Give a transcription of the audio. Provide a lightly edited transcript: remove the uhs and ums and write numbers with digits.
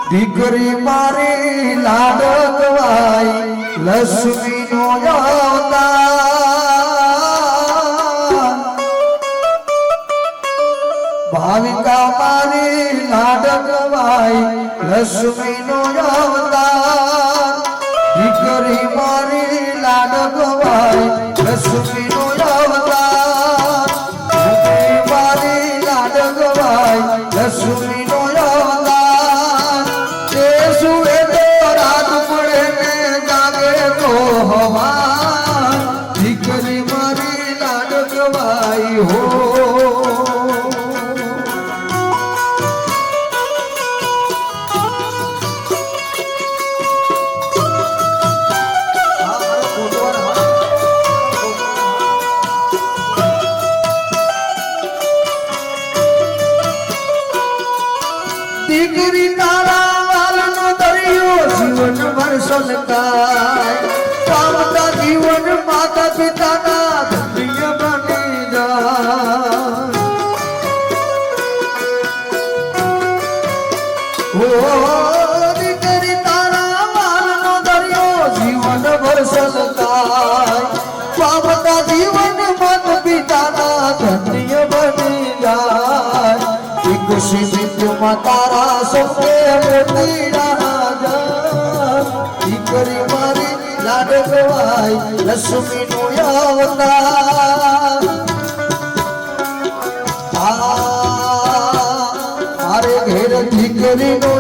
દીકરી મારી લાડકવાઈ લક્ષ્મીનો અવતાર ભાવિકા મારી લાડકવાઈ લક્ષ્મીનો અવતાર દીકરી મારી લાડકવાઈ લક્ષ્મીનો અવતાર દીકરી મારી લાડકવાઈ લક્ષ્મીનો દીકરી મારી લાડકવાઈ હો દીકરી તારા વાલનો દરિયો જીવન ભર સલકાય પામતા જીવન માતા પિતાના ધન્ય બની જાય ઓ દીકરી તારા વાલનો દરિયો જીવન ભર સલકાય પામતા જીવન માતા પિતાના ધન્ય બની જાય સિદ્ધમાં તારા સૌને મોતી રાજા દીકરી મારી લાડકવાઈ લક્ષ્મીનો અવતાર મારે ઘેર દીકરીનો